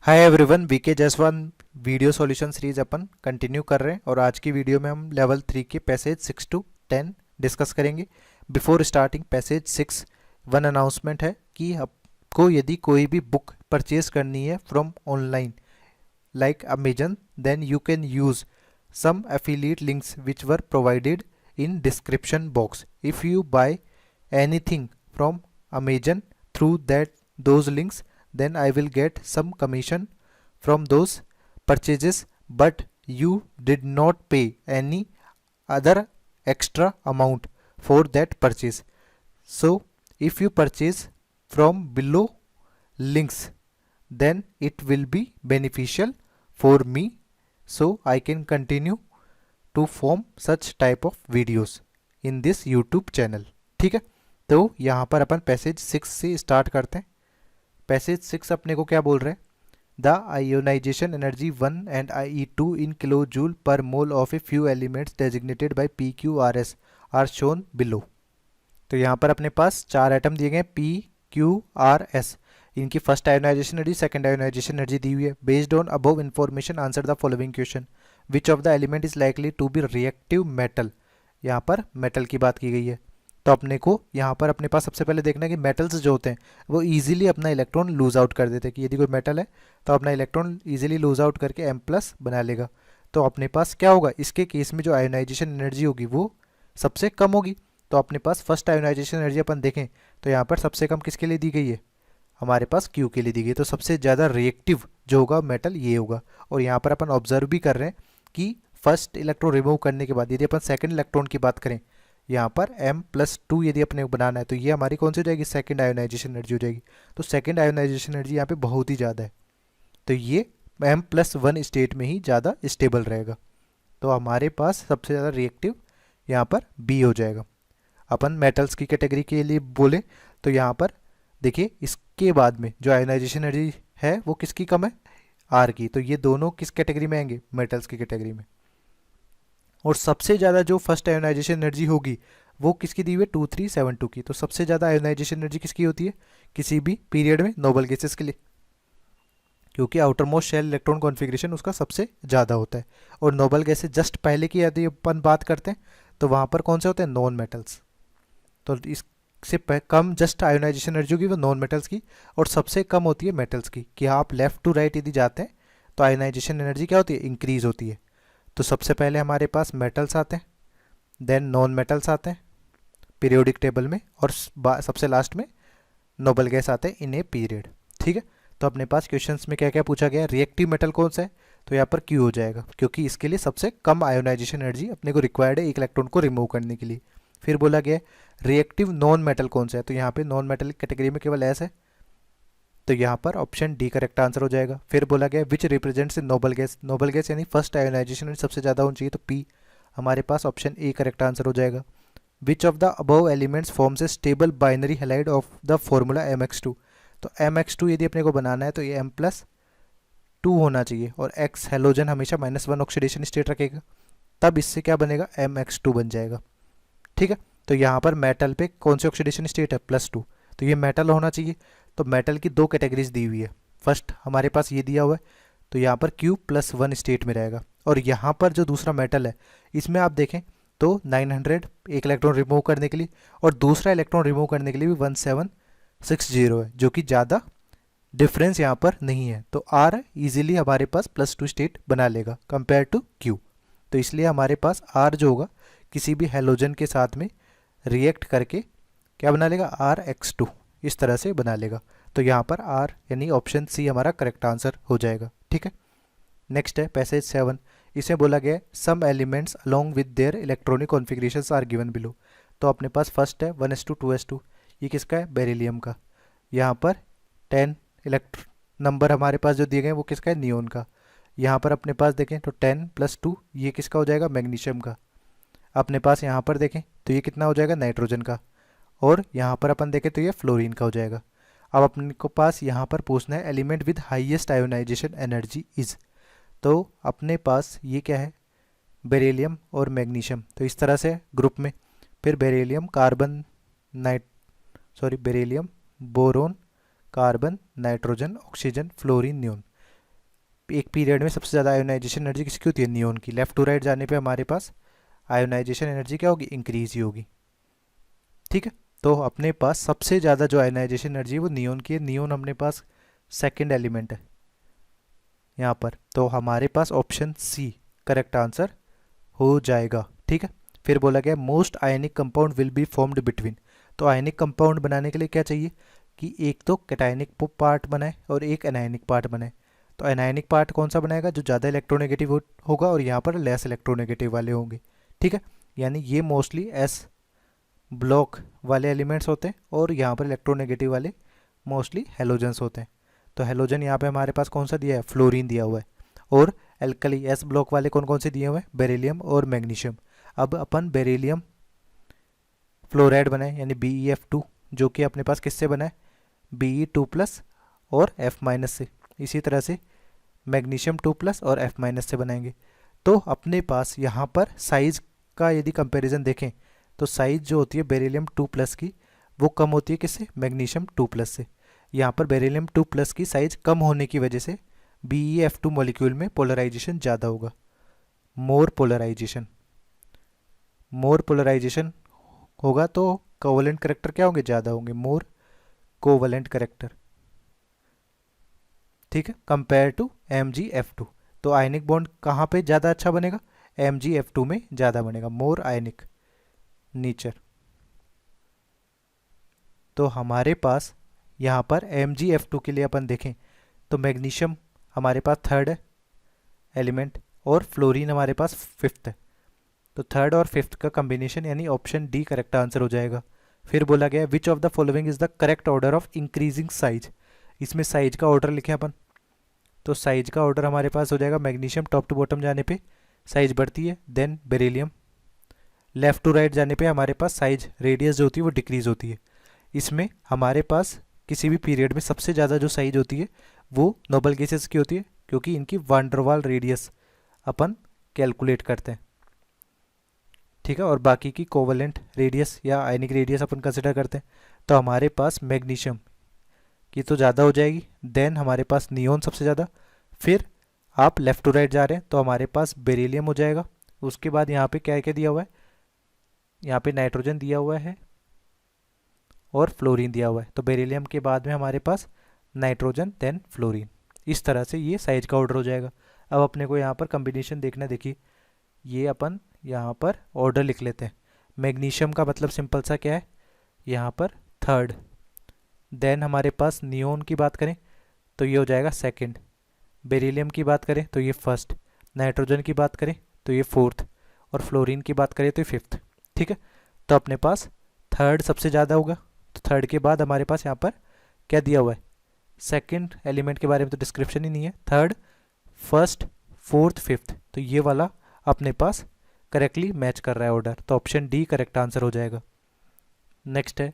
हाय everyone, VK Jaiswal video solution series अपन continue कर रहे हैं और आज की वीडियो में हम लेवल 3 के पैसेज 6 टू 10 डिस्कस करेंगे। Before starting passage 6 one announcement है कि आपको यदि कोई भी बुक परचेज करनी है from online like Amazon, then you can use some affiliate links which were provided in description box. If you buy anything from Amazon through those links, then I will get some commission from those purchases, but you did not pay any other extra amount for that purchase. So if you purchase from below links, then it will be beneficial for me, so I can continue to form such type of videos in this YouTube channel. ठीक है, तो यहाँ पर अपन passage 6 से start करते हैं। Passage 6 अपने को क्या बोल रहे हैं? The ionization energy 1 and IE2 in kilo joule per mole of a few elements designated by PQRS are shown below. तो यहाँ पर अपने पास चार एटम दिए गए PQRS। इनकी first ionization energy, second ionization energy दी हुई है। Based on above information answer the following question, which of the element is likely to be reactive metal. यहाँ पर मेटल की बात की गई है, तो अपने को यहाँ पर अपने पास सबसे पहले देखना है कि मेटल्स जो होते हैं वो इजीली अपना इलेक्ट्रॉन लूज आउट कर देते हैं। कि यदि कोई मेटल है तो अपना इलेक्ट्रॉन इजीली लूज आउट करके M+ बना लेगा। तो अपने पास क्या होगा, इसके केस में जो आयोनाइजेशन एनर्जी होगी वो सबसे कम होगी। तो अपने पास फर्स्ट आयोनाइजेशन एनर्जी अपन देखें तो यहाँ पर सबसे कम किसके लिए दी गई है, हमारे पास Q के लिए दी गई। तो सबसे ज़्यादा रिएक्टिव जो होगा मेटल ये होगा। और यहाँ पर अपन ऑब्जर्व भी कर रहे हैं कि फर्स्ट इलेक्ट्रॉन रिमूव करने के बाद यदि अपन सेकंड इलेक्ट्रॉन की बात करें, यहाँ पर M+2 यदि अपने को बनाना है तो ये हमारी कौन सी हो जाएगी, सेकंड आयोनाइजेशन एनर्जी हो जाएगी। तो सेकंड आयोनाइजेशन एनर्जी यहाँ पे बहुत ही ज़्यादा है, तो ये M+1 स्टेट में ही ज़्यादा स्टेबल रहेगा। तो हमारे पास सबसे ज़्यादा रिएक्टिव यहाँ पर B हो जाएगा। अपन मेटल्स की कैटेगरी के लिए बोले तो यहाँ पर देखिए इसके बाद में जो आयोनाइजेशन एनर्जी है वो किसकी कम है, R की। तो ये दोनों किस कैटेगरी में आएंगे, मेटल्स की कैटेगरी में। और सबसे ज़्यादा जो फर्स्ट आयोनाइजेशन एनर्जी होगी वो किसकी दी हुई है, 2372 की। तो सबसे ज़्यादा आयोनाइजेशन एनर्जी किसकी होती है किसी भी पीरियड में, नोबल गैसेस के लिए, क्योंकि outermost shell electron configuration उसका सबसे ज़्यादा होता है। और नोबल गैसेस जस्ट पहले की यदि अपन बात करते हैं तो वहाँ पर कौन से होते हैं, नॉन मेटल्स। तो इससे कम जस्ट आयोनाइजेशन एनर्जी होगी वो नॉन मेटल्स की, और सबसे कम होती है मेटल्स की। कि आप लेफ्ट टू राइट यदि जाते हैं तो आयोनाइजेशन एनर्जी क्या होती है, इंक्रीज होती है। तो सबसे पहले हमारे पास मेटल्स आते हैं, देन नॉन मेटल्स आते हैं पीरियोडिक टेबल में, और सबसे लास्ट में नोबल गैस आते हैं इन ए पीरियड। ठीक है, तो अपने पास क्वेश्चंस में क्या क्या पूछा गया है, रिएक्टिव मेटल कौन सा है, तो यहाँ पर Q हो जाएगा, क्योंकि इसके लिए सबसे कम आयोनाइजेशन एनर्जी अपने को रिक्वायर्ड है एक इलेक्ट्रॉन को रिमूव करने के लिए। फिर बोला गया रिएक्टिव नॉन मेटल कौन सा है, तो यहाँ पे नॉन मेटल कैटेगरी में केवल S है, तो यहाँ पर ऑप्शन डी करेक्ट आंसर हो जाएगा। फिर बोला गया विच represents noble gas, noble gas यानी फर्स्ट आयोनाइजेशन सबसे ज़्यादा होनी चाहिए, तो P हमारे पास ऑप्शन ए करेक्ट आंसर हो जाएगा। विच of the above elements forms a stable binary halide of the formula MX2। तो MX2 यदि अपने को बनाना है तो ये M+2 होना चाहिए, और X हेलोजन हमेशा -1 ऑक्सीडेशन स्टेट रखेगा, तब इससे क्या बनेगा, MX2 बन जाएगा। ठीक है, तो यहाँ पर मेटल पे कौन सी ऑक्सीडेशन स्टेट है, +2, तो ये मेटल होना चाहिए। तो मेटल की दो कैटेगरीज दी हुई है, फर्स्ट हमारे पास ये दिया हुआ है, तो यहाँ पर Q+1 स्टेट में रहेगा। और यहाँ पर जो दूसरा मेटल है इसमें आप देखें तो 900 एक इलेक्ट्रॉन रिमूव करने के लिए, और दूसरा इलेक्ट्रॉन रिमूव करने के लिए भी 1760 है, जो कि ज़्यादा डिफरेंस यहाँ पर नहीं है। तो R इजीली हमारे पास +2 स्टेट बना लेगा कंपेयर टू Q। तो इसलिए हमारे पास R जो होगा किसी भी हेलोजन के साथ में रिएक्ट करके क्या बना लेगा, RX2 इस तरह से बना लेगा। तो यहाँ पर R यानी ऑप्शन सी हमारा करेक्ट आंसर हो जाएगा। ठीक है, नेक्स्ट है पैसेज 7। इसे बोला गया some elements along with their electronic configurations are given below. तो अपने पास फर्स्ट है 1s2 2s2, ये किसका है, बेरिलियम का। यहाँ पर 10 इलेक्ट्रॉन नंबर हमारे पास जो दिए गए वो किसका है, नियोन का। यहाँ पर अपने पास देखें तो 10+2 ये किसका हो जाएगा, मैग्नीशियम का। अपने पास यहाँ पर देखें तो ये कितना हो जाएगा, नाइट्रोजन का। और यहाँ पर अपन देखें तो ये फ्लोरीन का हो जाएगा। अब अपने को पास यहाँ पर पूछना है element with highest ionization energy is. तो अपने पास ये क्या है, बेरिलियम और मैग्नीशियम, तो इस तरह से ग्रुप में। फिर beryllium carbon beryllium boron carbon nitrogen oxygen fluorine neon. एक पीरियड में सबसे ज़्यादा आयोनाइजेशन एनर्जी किसकी होती है, नियोन की। लेफ्ट टू राइट जाने पे हमारे पास आयोनाइजेशन एनर्जी क्या होगी, इंक्रीज ही होगी। ठीक है, तो अपने पास सबसे ज़्यादा जो आयोनाइजेशन एनर्जी है वो नियोन की है। नियोन अपने पास सेकेंड एलिमेंट है यहाँ पर, तो हमारे पास ऑप्शन सी करेक्ट आंसर हो जाएगा। ठीक है, फिर बोला गया most ionic compound will be formed between. तो आयनिक कंपाउंड बनाने के लिए क्या चाहिए कि एक तो कैटायनिक पार्ट बनाए और एक एनायनिक पार्ट बनाए। तो एनायनिक पार्ट कौन सा बनाएगा, जो ज़्यादा इलेक्ट्रोनेगेटिव होगा, और यहाँ पर लेस इलेक्ट्रोनेगेटिव वाले होंगे। ठीक है, यानी ये मोस्टली एस ब्लॉक वाले एलिमेंट्स होते हैं और यहाँ पर इलेक्ट्रोनेगेटिव वाले मोस्टली हेलोजन्स होते हैं। तो हेलोजन यहाँ पे हमारे पास कौन सा दिया है, फ्लोरीन दिया हुआ है। और एल्कली एस ब्लॉक वाले कौन कौन से दिए हुए हैं, बेरिलियम और मैग्नीशियम। अब अपन बेरिलियम फ्लोराइड बनाए यानी BeF2, जो कि अपने पास किससे बना है, Be2+ और F- से। इसी तरह से मैग्नीशियम 2+ और F- से बनाएंगे। तो अपने पास यहाँ पर साइज का यदि कंपैरिजन देखें तो साइज जो होती है बेरिलियम 2+ की वो कम होती है किससे, मैग्नीशियम 2+ से। यहाँ पर बेरिलियम 2+ की साइज कम होने की वजह से BeF2 मॉलिक्यूल में पोलराइजेशन ज़्यादा होगा, मोर पोलराइजेशन होगा। तो कोवलेंट करेक्टर क्या होंगे, ज़्यादा होंगे, मोर कोवलेंट करेक्टर। ठीक है, कंपेयर टू MgF2। तो आयनिक बॉन्ड कहाँ पे ज़्यादा अच्छा बनेगा, MgF2 में ज़्यादा बनेगा, मोर आयनिक नेचर। तो हमारे पास यहाँ पर MgF2 के लिए अपन देखें तो मैग्नीशियम हमारे पास थर्ड है एलिमेंट और फ्लोरीन हमारे पास फिफ्थ है। तो थर्ड और फिफ्थ का कॉम्बिनेशन यानी ऑप्शन डी करेक्ट आंसर हो जाएगा। फिर बोला गया विच of the following is the correct order of increasing size. इसमें साइज का ऑर्डर लिखे अपन, तो साइज का ऑर्डर हमारे पास हो जाएगा मैग्नीशियम टॉप टू बॉटम जाने पे साइज बढ़ती है, then beryllium, left to right जाने पे हमारे पास साइज रेडियस जो होती है वो डिक्रीज होती है। इसमें हमारे पास किसी भी पीरियड में सबसे ज़्यादा जो साइज होती है वो नोबल गैसेस की होती है, क्योंकि इनकी वान डेर वाल रेडियस अपन कैलकुलेट करते हैं। ठीक है, और बाकी की कोवलेंट रेडियस या आयनिक रेडियस अपन कंसिडर करते हैं। तो हमारे पास मैग्नीशियम की तो ज़्यादा हो जाएगी, देन हमारे पास नियोन सबसे ज़्यादा, फिर आप लेफ़्ट टू राइट जा रहे हैं तो हमारे पास बेरिलियम हो जाएगा। उसके बाद यहाँ पे क्या क्या दिया हुआ है, यहाँ पे नाइट्रोजन दिया हुआ है और फ्लोरीन दिया हुआ है। तो बेरिलियम के बाद में हमारे पास नाइट्रोजन देन फ्लोरीन, इस तरह से ये साइज का ऑर्डर हो जाएगा। अब अपने को यहाँ पर कम्बिनेशन देखना, देखिए ये अपन यहाँ पर ऑर्डर लिख लेते हैं। मैग्नीशियम का मतलब सिंपल सा क्या है, यहाँ पर थर्ड, देन हमारे पास नियोन की बात करें तो ये हो जाएगा सेकंड, बेरिलियम की बात करें तो ये फर्स्ट, नाइट्रोजन की बात करें तो ये फोर्थ, और फ्लोरीन की बात करें तो ये फिफ्थ। ठीक है, तो अपने पास थर्ड सबसे ज़्यादा होगा। तो थर्ड के बाद हमारे पास यहाँ पर क्या दिया हुआ है, सेकंड एलिमेंट के बारे में तो डिस्क्रिप्शन ही नहीं है, थर्ड, फर्स्ट, फोर्थ, फिफ्थ, तो ये वाला अपने पास करेक्टली मैच कर रहा है ऑर्डर, तो ऑप्शन डी करेक्ट आंसर हो जाएगा। नेक्स्ट है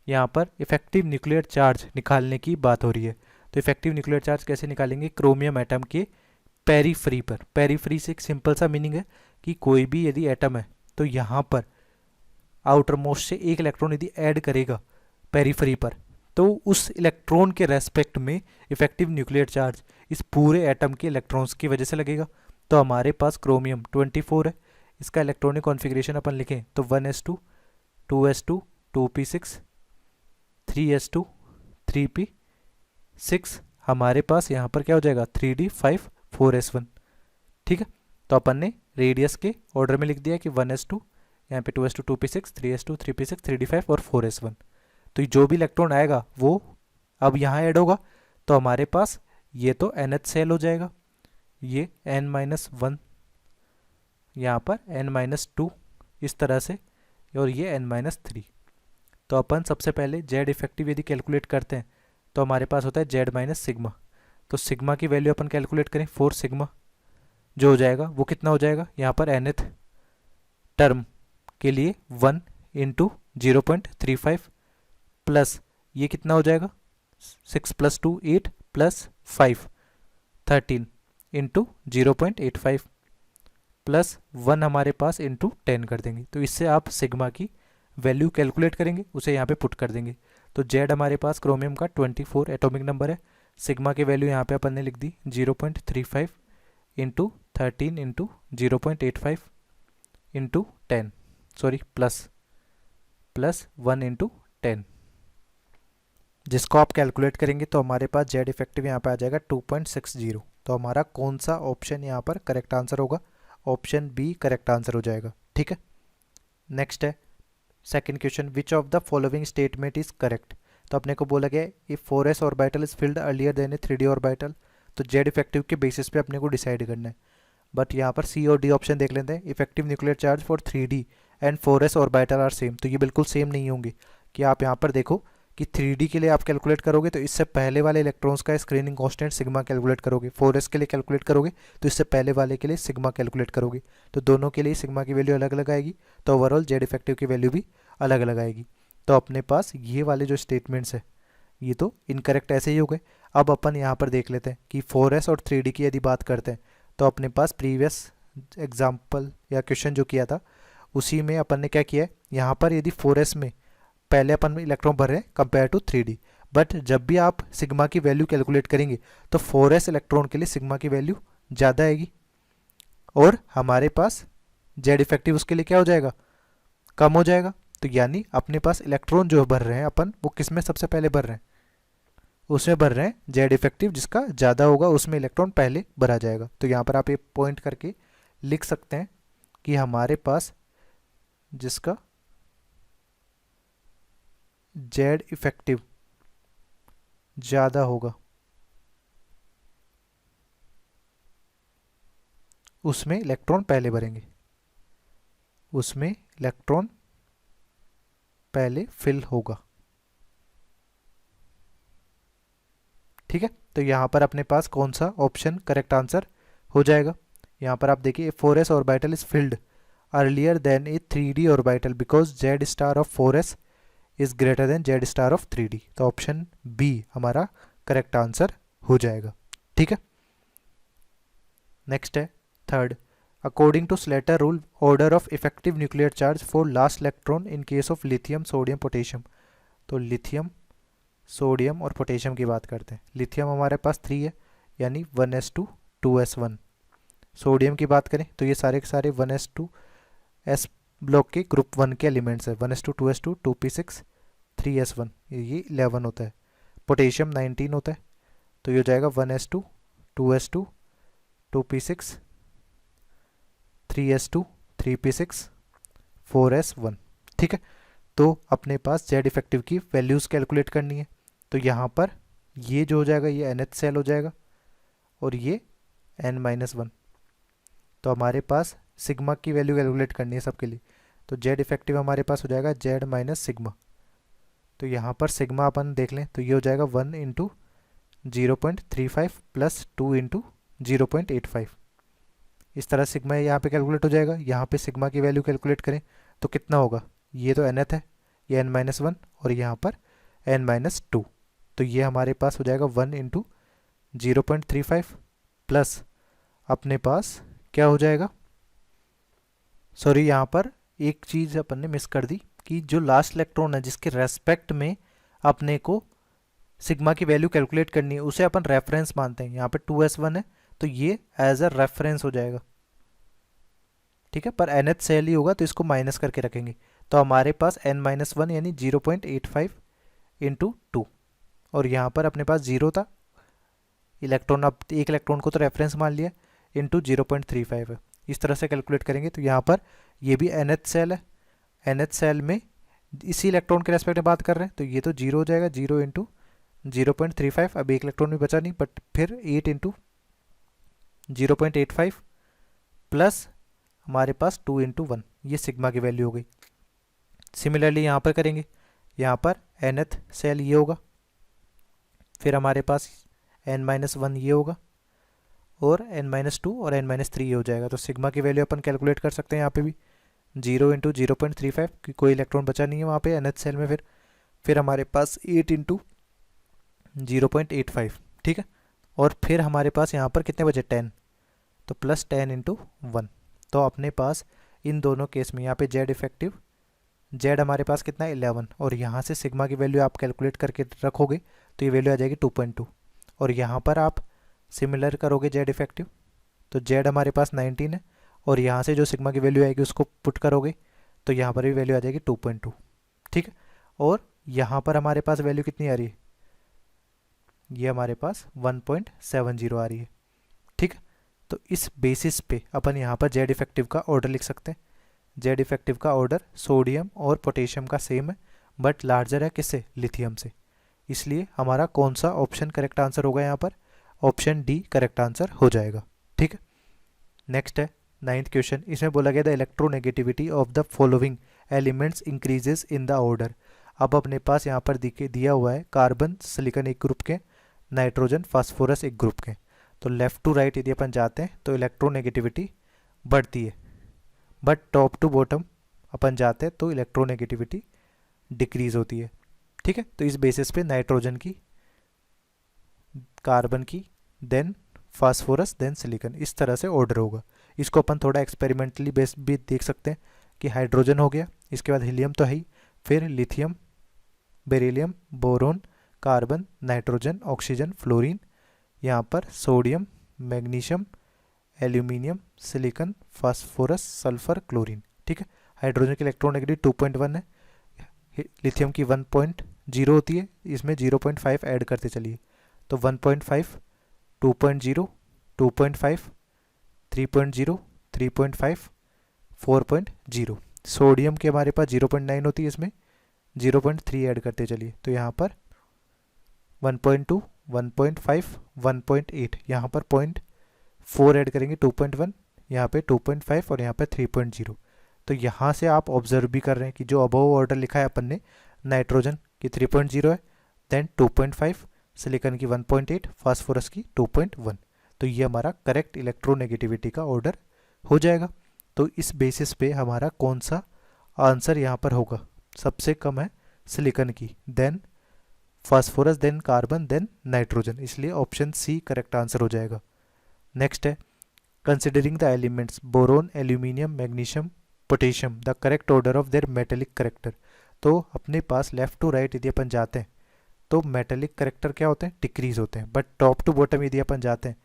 यहाँ पर इफेक्टिव न्यूक्लियर चार्ज निकालने की बात हो रही है। तो इफेक्टिव न्यूक्लियर चार्ज कैसे निकालेंगे, क्रोमियम एटम के पेरीफ्री पर। पेरीफ्री से एक सिंपल सा मीनिंग है कि कोई भी यदि एटम है तो यहाँ पर आउटर मोस्ट से एक इलेक्ट्रॉन यदि ऐड करेगा पेरीफ्री पर, तो उस इलेक्ट्रॉन के रेस्पेक्ट में इफेक्टिव न्यूक्लियर चार्ज इस पूरे एटम के इलेक्ट्रॉन्स की वजह से लगेगा। तो हमारे पास क्रोमियम 24 है, इसका इलेक्ट्रॉनिक कॉन्फ़िगरेशन अपन लिखें तो 1s2 2s2 2p6 3s2 3p6, हमारे पास यहाँ पर क्या हो जाएगा 3d5 4s1। ठीक है, तो अपन ने रेडियस के ऑर्डर में लिख दिया कि 1s2, यहाँ पे 2s2 2p6 3s2 3p6 3d5 और 4s1। तो जो भी इलेक्ट्रॉन आएगा वो अब यहाँ ऐड होगा, तो हमारे पास ये तो nth सेल हो जाएगा, ये n-1, यहाँ पर n-2 इस तरह से, और ये n-3। तो अपन सबसे पहले जेड इफेक्टिव यदि कैलकुलेट करते हैं तो हमारे पास होता है जेड माइनस सिग्मा। तो सिग्मा की वैल्यू अपन कैलकुलेट करें 4 सिग्मा, जो हो जाएगा वो कितना हो जाएगा, यहाँ पर nth टर्म के लिए 1 इंटू 0.35 प्लस ये कितना हो जाएगा 6 + 2 8 प्लस 5 13 इंटू 0.85 प्लस 1 हमारे पास इंटू 10 कर देंगे। तो इससे आप सिग्मा की वैल्यू कैलकुलेट करेंगे, उसे यहाँ पे पुट कर देंगे। तो जेड हमारे पास क्रोमियम का 24 एटॉमिक नंबर है, सिग्मा की वैल्यू यहाँ पे अपन ने लिख दी 0.35 into 13 into 0.85 into 10, sorry plus 1 into 10, जिसको आप कैलकुलेट करेंगे तो हमारे पास जेड इफेक्टिव यहाँ पे आ जाएगा 2.60। तो हमारा कौन सा ऑप्शन यहाँ पर करेक्ट आंसर होगा? ऑप्शन बी करेक्ट आंसर हो जाएगा। ठीक है, नेक्स्ट है second question, which of the following statement is correct. तो अपने को बोला गया if 4s orbital is filled earlier than a 3d orbital, तो जेड इफेक्टिव के बेसिस पे अपने को डिसाइड करना है। बट यहाँ पर सी और डी ऑप्शन देख लेते हैं। Effective nuclear charge for 3d and 4s orbital are same, तो ये बिल्कुल सेम नहीं होंगे। कि आप यहाँ पर देखो कि 3d के लिए आप कैलकुलेट करोगे तो इससे पहले वाले इलेक्ट्रॉन्स का स्क्रीनिंग कांस्टेंट सिग्मा कैलकुलेट करोगे, 4s के लिए कैलकुलेट करोगे तो इससे पहले वाले के लिए सिग्मा कैलकुलेट करोगे, तो दोनों के लिए सिग्मा की वैल्यू अलग अलग आएगी, तो ओवरऑल जेड इफेक्टिव की वैल्यू भी अलग अलग आएगी। तो अपने पास ये वाले जो स्टेटमेंट्स है ये तो इनकरेक्ट ऐसे ही हो गए। अब अपन यहाँ पर देख लेते हैं कि 4s और 3d की यदि बात करते हैं तो अपने पास प्रीवियस एग्जाम्पल या क्वेश्चन जो किया था उसी में अपन ने क्या किया है, यहाँ पर यदि 4s में पहले अपन इलेक्ट्रॉन भर रहे हैं कंपेयर टू 3d, बट जब भी आप सिग्मा की वैल्यू कैलकुलेट करेंगे तो 4s इलेक्ट्रॉन के लिए सिग्मा की वैल्यू ज़्यादा आएगी और हमारे पास जेड इफेक्टिव उसके लिए क्या हो जाएगा, कम हो जाएगा। तो यानी अपने पास इलेक्ट्रॉन जो भर रहे हैं अपन वो किस में सबसे पहले भर रहे हैं, उसमें भर रहे हैं जेड इफेक्टिव जिसका ज़्यादा होगा उसमें इलेक्ट्रॉन पहले भरा जाएगा। तो यहाँ पर आप ये पॉइंट करके लिख सकते हैं कि हमारे पास जिसका जेड इफेक्टिव ज़्यादा होगा उसमें इलेक्ट्रॉन पहले भरेंगे, उसमें इलेक्ट्रॉन पहले फिल होगा। ठीक है, तो यहाँ पर अपने पास कौन सा ऑप्शन करेक्ट आंसर हो जाएगा। यहाँ पर आप देखिए 4s orbital is filled earlier than a 3d orbital because Z star of 4s is greater than Z star of 3d, तो ऑप्शन बी हमारा करेक्ट आंसर हो जाएगा। ठीक है, नेक्स्ट है third, according to Slater rule order of effective nuclear charge for last electron in case of lithium sodium potassium. तो lithium sodium और potassium की बात करते हैं। लिथियम हमारे पास 3 है यानी 1s2 2s1। सोडियम की बात करें तो ये सारे के सारे 1s2 s ब्लॉक के ग्रुप 1 के एलिमेंट्स है, 1s2 2s2 2p6 3s1, ये 11 होता है। पोटेशियम 19 होता है, तो ये हो जाएगा 1s2 2s2 2p6 3s2 3p6 4s1। ठीक है, तो अपने पास जेड इफेक्टिव की वैल्यूज़ कैलकुलेट करनी है। तो यहाँ पर ये जो हो जाएगा ये nth सेल हो जाएगा और ये n-1। तो हमारे पास सिग्मा की वैल्यू कैलकुलेट करनी है सबके लिए, तो जेड इफेक्टिव हमारे पास हो जाएगा जेड माइनस सिग्मा। तो यहाँ पर सिग्मा अपन देख लें तो ये हो जाएगा 1 इंटू 0.35 प्लस 2 इंटू 0.85। इस तरह सिग्मा यहाँ पे कैलकुलेट हो जाएगा। यहाँ पे सिग्मा की वैल्यू कैलकुलेट करें तो कितना होगा, ये तो nth है, ये n-1 और यहाँ पर n-2, तो ये हमारे पास हो जाएगा 1 इंटू 0.35 प्लस अपने पास क्या हो जाएगा, सॉरी यहाँ पर एक चीज़ अपन ने मिस कर दी कि जो लास्ट इलेक्ट्रॉन है जिसके रेस्पेक्ट में अपने को सिग्मा की वैल्यू कैलकुलेट करनी है उसे अपन रेफरेंस मानते हैं। यहाँ पे 2s1 है तो ये एज अ रेफरेंस हो जाएगा। ठीक है, पर nth सेल ही होगा तो इसको माइनस करके रखेंगे। तो हमारे पास n-1 यानी 0.85 इंटू 2 और यहाँ पर अपने पास 0 था इलेक्ट्रॉन, अब एक इलेक्ट्रॉन को तो रेफरेंस मान लिया, इंटू 0.35 है। इस तरह से कैलकुलेट करेंगे तो यहाँ पर ये भी nth सेल है, nth सेल में इसी इलेक्ट्रॉन के रेस्पेक्ट में बात कर रहे हैं तो ये तो 0 हो जाएगा, 0 इंटू 0.35, अब एक इलेक्ट्रॉन भी बचा नहीं बट फिर 8 इंटू 0.85 प्लस हमारे पास 2 इंटू 1, ये सिग्मा की वैल्यू हो गई। सिमिलरली यहाँ पर करेंगे, यहाँ पर nth सेल ये होगा, फिर हमारे पास n-1 ये होगा और n-2 और n-3 ये हो जाएगा। तो सिग्मा की वैल्यू अपन कैलकुलेट कर सकते हैं यहाँ पे भी 0 इंटू 0.35 क्योंकि कोई इलेक्ट्रॉन बचा नहीं है वहाँ पे nth सेल में। फिर हमारे पास 8 इंटू 0.85, ठीक है, और फिर हमारे पास यहाँ पर कितने बचे 10, तो प्लस 10 इंटू 1। तो अपने पास इन दोनों केस में यहाँ पे जेड इफेक्टिव जेड हमारे पास कितना है 11 और यहाँ से सिग्मा की वैल्यू आप कैलकुलेट करके रखोगे तो ये वैल्यू आ जाएगी 2.2 और यहाँ पर आप सिमिलर करोगे जेड इफेक्टिव, तो जेड हमारे पास 19 है, और यहाँ से जो सिग्मा की वैल्यू आएगी उसको पुट करोगे तो यहाँ पर भी वैल्यू आ जाएगी 2.2। ठीक है, और यहाँ पर हमारे पास वैल्यू कितनी आ रही है, ये हमारे पास 1.70 आ रही है। ठीक है, तो इस बेसिस पे अपन यहाँ पर जेड इफेक्टिव का ऑर्डर लिख सकते हैं। जेड इफेक्टिव का ऑर्डर सोडियम और पोटेशियम का सेम है, बट लार्जर है किससे, लिथियम से। इसलिए हमारा कौन सा ऑप्शन करेक्ट आंसर होगा यहाँ पर, ऑप्शन डी करेक्ट आंसर हो जाएगा। ठीक है, नेक्स्ट है 9th क्वेश्चन। इसमें बोला गया the electronegativity of the following elements increases in the order. अब अपने पास यहाँ पर दिया हुआ है कार्बन सिलिकॉन एक ग्रुप के, नाइट्रोजन फास्फोरस एक ग्रुप के। तो लेफ्ट टू राइट यदि अपन जाते हैं तो इलेक्ट्रोनेगेटिविटी बढ़ती है, बट टॉप टू बॉटम अपन जाते हैं तो इलेक्ट्रोनेगेटिविटी डिक्रीज होती है। ठीक है, तो इस बेसिस पे नाइट्रोजन की, कार्बन की, देन फास्फोरस, देन सिलिकॉन, इस तरह से ऑर्डर होगा। इसको अपन थोड़ा एक्सपेरिमेंटली बेस भी देख सकते हैं कि हाइड्रोजन हो गया, इसके बाद हीलियम तो है ही, फिर lithium, beryllium, boron, carbon, nitrogen, oxygen, fluorine, यहाँ पर sodium, magnesium, aluminium, silicon, phosphorus, sulphur, chlorine. ठीक है, हाइड्रोजन की इलेक्ट्रोनेगेटिविटी 2.1 है, लिथियम की 1.0 होती है, इसमें 0.5 ऐड करते चलिए, तो 1.5, 2.0, 2.5, 3.0, 3.5, 4.0। सोडियम के हमारे पास 0.9 होती है, इसमें 0.3 ऐड करते चलिए, तो यहाँ पर 1.2, 1.5, 1.8, यहाँ पर 0.4 ऐड करेंगे, 2.1, यहाँ पे 2.5 और यहाँ पे 3.0। तो यहाँ से आप ऑब्जर्व भी कर रहे हैं कि जो अबव ऑर्डर लिखा है अपन ने, नाइट्रोजन की 3.0 है, देन 2.5, सिलिकॉन की 1.8, फास्फोरस की 2.1। तो ये हमारा करेक्ट इलेक्ट्रोनेगेटिविटी का ऑर्डर हो जाएगा। तो इस बेसिस पे हमारा कौन सा आंसर यहाँ पर होगा, सबसे कम है सिलिकॉन की, than phosphorus, than carbon, than nitrogen, इसलिए ऑप्शन सी करेक्ट आंसर हो जाएगा। नेक्स्ट है considering the elements boron, aluminium, magnesium, potassium, the correct order of their metallic character. तो अपने पास लेफ्ट टू राइट यदि अपन जाते हैं तो मेटेलिक करेक्टर क्या होते हैं, डिक्रीज होते हैं, बट टॉप टू बॉटम यदि अपन जाते हैं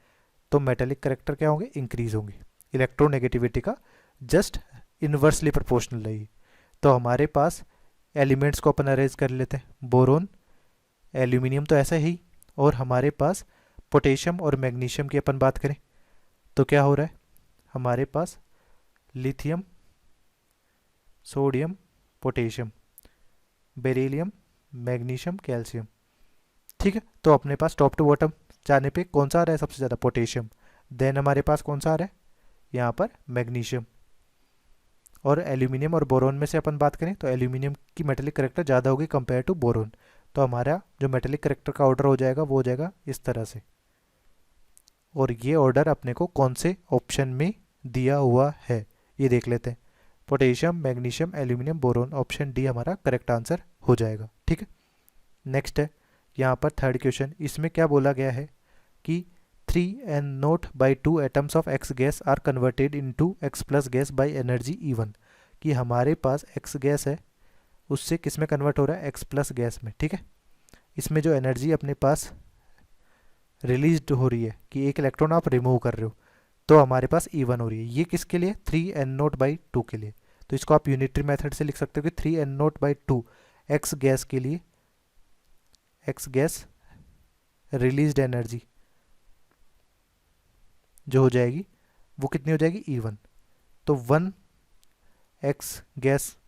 तो मेटेलिक करेक्टर क्या होंगे, इंक्रीज होंगे। इलेक्ट्रोनेगेटिविटी का जस्ट इन्वर्सली प्रोपोर्शनल है ये। तो हमारे पास एलिमेंट्स को अपन अरेंज कर लेते हैं, बोरोन, एल्यूमिनियम तो ऐसा ही, और हमारे पास पोटेशियम और मैग्नीशियम की अपन बात करें तो क्या हो रहा है, हमारे पास lithium, sodium, potassium, beryllium, magnesium, calcium. ठीक है, तो अपने पास टॉप टू बॉटम जाने पे कौन सा आ रहा है सबसे ज़्यादा, पोटेशियम, देन हमारे पास कौन सा आ रहा है यहाँ पर, मैग्नीशियम, और एल्यूमिनियम और बोरोन में से अपन बात करें तो एल्यूमिनियम की मेटेलिक करेक्टर ज़्यादा होगी कंपेयर टू बोरोन। तो हमारा जो मेटेलिक करेक्टर का ऑर्डर हो जाएगा वो हो जाएगा इस तरह से, और ये ऑर्डर अपने को कौन से ऑप्शन में दिया हुआ है ये देख लेते हैं, potassium, magnesium, aluminium, boron, option D हमारा करेक्ट आंसर हो जाएगा। ठीक है, नेक्स्ट है यहाँ पर 3rd क्वेश्चन। इसमें क्या बोला गया है कि 3n0/2 atoms of X gas are converted into x plus gas by energy E1, कि हमारे पास x गैस है उससे किस में कन्वर्ट हो रहा है, x प्लस गैस में। ठीक है, इसमें जो एनर्जी अपने पास रिलीज हो रही है कि एक इलेक्ट्रॉन आप रिमूव कर रहे हो, तो हमारे पास E1 हो रही है। ये किसके लिए, 3n0/2 के लिए। तो इसको आप यूनिटरी मेथड से लिख सकते हो कि 3n0/2 एक्स गैस के लिए, एक्स गैस रिलीज्ड एनर्जी जो हो जाएगी वो कितनी हो जाएगी, E1। तो 1 एक्स गैस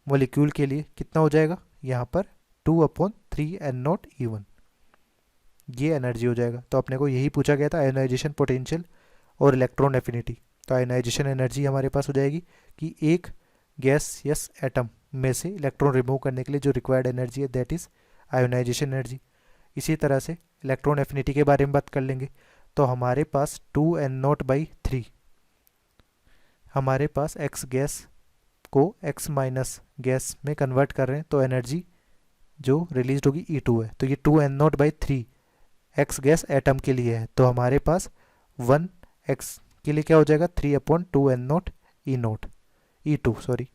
मॉलिक्यूल के लिए कितना हो जाएगा यहाँ पर, 2/3n0 E1, ये एनर्जी हो जाएगा। तो अपने को यही पूछा गया था, आयोनाइजेशन पोटेंशियल और इलेक्ट्रॉन एफिनिटी। तो आयोनाइजेशन एनर्जी हमारे पास हो जाएगी कि एक गैस यस एटम में से इलेक्ट्रॉन रिमूव करने के लिए जो रिक्वायर्ड एनर्जी है दैट इज़ आयोनाइजेशन एनर्जी। इसी तरह से इलेक्ट्रॉन एफिनिटी के बारे में बात कर लेंगे, तो हमारे पास 2n0/3, हमारे पास एक्स गैस को एक्स माइनस गैस में कन्वर्ट कर रहे हैं, तो एनर्जी जो रिलीज होगी E2 है। तो ये 2n0/3 एक्स गैस एटम के लिए है, तो हमारे पास 1 एक्स के लिए क्या हो जाएगा, 3/2n0 E2 सॉरी।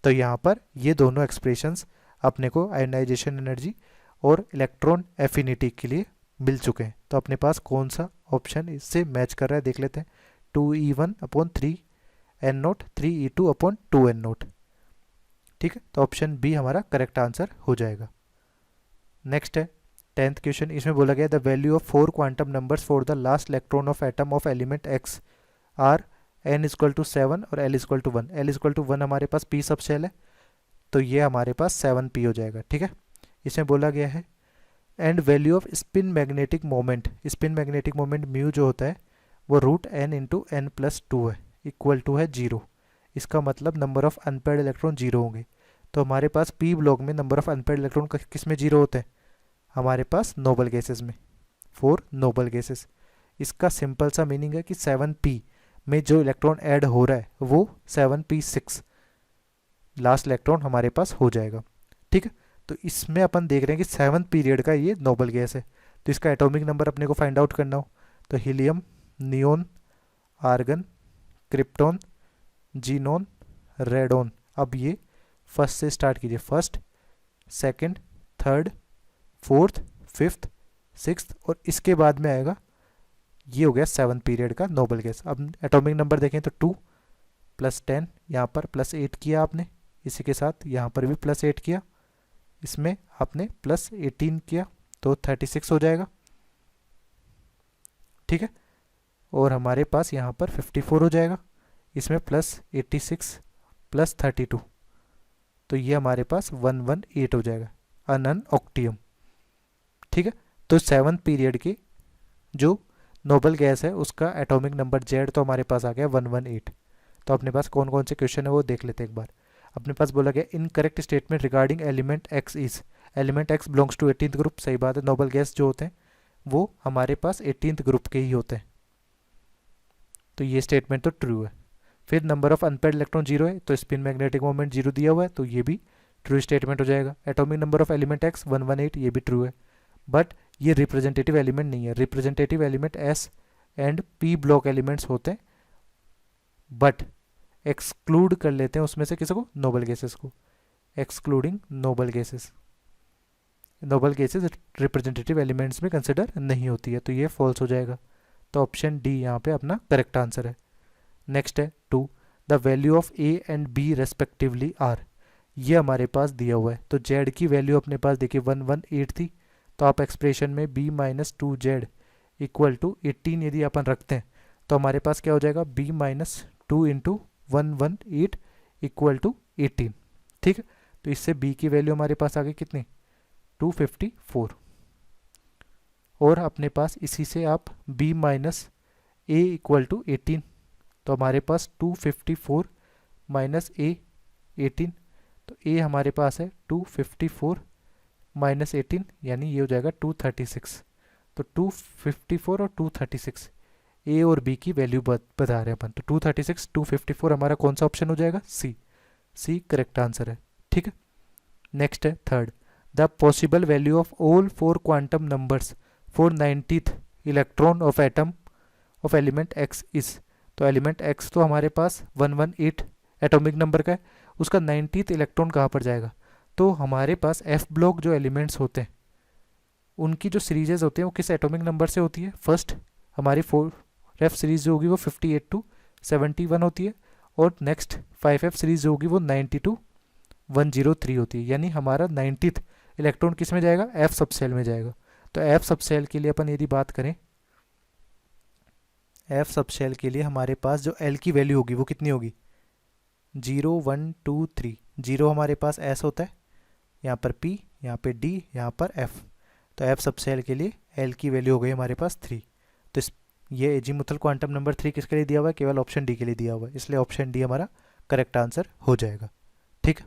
तो यहाँ पर ये दोनों एक्सप्रेशंस अपने को आयोनाइजेशन एनर्जी और इलेक्ट्रॉन एफिनिटी के लिए मिल चुके हैं। तो अपने पास कौन सा ऑप्शन इससे मैच कर रहा है देख लेते हैं। 2E1/3N0 3E2/2N0। ठीक है, तो ऑप्शन बी हमारा करेक्ट आंसर हो जाएगा। नेक्स्ट है 10th क्वेश्चन। इसमें बोला गया the value of 4 quantum numbers for the last electron of atom of element X are n=7 और l=1। l=1 हमारे पास p सब शेल है, तो ये हमारे पास 7p हो जाएगा। ठीक है, इसमें बोला गया है and value off spin magnetic moment, spin magnetic moment mu जो होता है वो √n × n+2 है, इक्वल टू है 0। इसका मतलब नंबर ऑफ अनपेयर्ड इलेक्ट्रॉन 0 होंगे। तो हमारे पास पी ब्लॉक में नंबर ऑफ अनपेयर्ड इलेक्ट्रॉन किस में 0 होते हैं? हमारे पास नोबल गैसेस में, 4 नोबल गैसेस। इसका सिंपल सा मीनिंग है कि 7p में जो इलेक्ट्रॉन ऐड हो रहा है वो 7p6 लास्ट इलेक्ट्रॉन हमारे पास हो जाएगा। ठीक है, तो इसमें अपन देख रहे हैं कि 7th पीरियड का ये नोबल गैस है। तो इसका एटॉमिक नंबर अपने को फाइंड आउट करना हो तो helium, neon, argon, krypton, xenon, radon. अब ये फर्स्ट से स्टार्ट कीजिए, first, second, third, fourth, fifth, sixth और इसके बाद में आएगा ये हो गया 7th पीरियड का नोबल गैस। अब एटॉमिक नंबर देखें तो 2 + 10, यहाँ पर +8 किया आपने, इसी के साथ यहाँ पर भी +8 किया, इसमें आपने +18 किया तो 36 हो जाएगा। ठीक है, और हमारे पास यहाँ पर 54 हो जाएगा, इसमें +86 +32, तो ये हमारे पास 118 हो जाएगा, अनन ऑक्टियम। ठीक है, तो 7th पीरियड के जो नोबल गैस है उसका एटॉमिक नंबर जेड तो हमारे पास आ गया 118। तो अपने पास कौन कौन से क्वेश्चन है वो देख लेते हैं एक बार। अपने पास बोला गया incorrect statement regarding element X is, element X belongs to 18th group. सही बात है, नोबल गैस जो होते हैं वो हमारे पास 18th ग्रुप के ही होते हैं, तो ये स्टेटमेंट तो ट्रू है। फिर नंबर ऑफ अनपेयर्ड इलेक्ट्रॉन 0 है, तो स्पिन मैग्नेटिक मोमेंट 0 दिया हुआ है, तो ये भी ट्रू स्टेटमेंट हो जाएगा। Atomic number of element x 118, ये भी ट्रू है, बट ये रिप्रेजेंटेटिव एलिमेंट नहीं है। Representative element S and P block elements होते हैं, बट एक्सक्लूड कर लेते हैं उसमें से किसी को, नोबल गैसेस को, excluding noble gases. Noble gases representative elements में कंसिडर नहीं होती है, तो ये फॉल्स हो जाएगा। तो ऑप्शन डी यहाँ पे अपना करेक्ट आंसर है। नेक्स्ट है 2 the value of A and B respectively are, ये हमारे पास दिया हुआ है। तो जेड की वैल्यू अपने पास देखिए 118 थी, तो आप एक्सप्रेशन में b - 2z = 18 यदि अपन रखते हैं तो हमारे पास क्या हो जाएगा, b - 2 × 118 = 18। ठीक है, तो इससे b की वैल्यू हमारे पास आ गई कितनी, 254। और अपने पास इसी से आप b - a = 18, तो हमारे पास 254 - a 18, तो a हमारे पास है 254 - 18, यानी ये हो जाएगा 236। तो 254 और 236 ए और बी की वैल्यू बता रहे हैं अपन, तो 236 254 हमारा कौन सा ऑप्शन हो जाएगा, सी करेक्ट आंसर है। ठीक है, नेक्स्ट है third the possible value of all 4 quantum numbers for 90th electron of atom of element X is. तो एलिमेंट एक्स तो हमारे पास 118 एटॉमिक नंबर का है, उसका 90th इलेक्ट्रॉन कहाँ पर जाएगा, तो हमारे पास एफ ब्लॉक जो एलिमेंट्स होते हैं उनकी जो सीरीजेज होते हैं वो किस एटॉमिक नंबर से होती है। फर्स्ट हमारी 4f सीरीज जो होगी वो 58 to 71 होती है, और नेक्स्ट 5f सीरीज जो होगी वो 90 to 103 होती है, यानी हमारा 90th इलेक्ट्रॉन किस में जाएगा, एफ सब सेल में जाएगा। तो एफ सब सेल के लिए अपन यदि बात करें, एफ सब सेल के लिए हमारे पास जो एल की वैल्यू होगी वो कितनी होगी, 0 1 2 3। 0 हमारे पास एस होता है, यहाँ पर P, यहाँ पे D, यहाँ पर F। तो F सब सेल के लिए L की वैल्यू हो गई हमारे पास 3। तो ये एजीमुथल क्वांटम नंबर 3 किसके लिए दिया हुआ है, केवल ऑप्शन डी के लिए दिया हुआ है, इसलिए ऑप्शन डी हमारा करेक्ट आंसर हो जाएगा। ठीक है,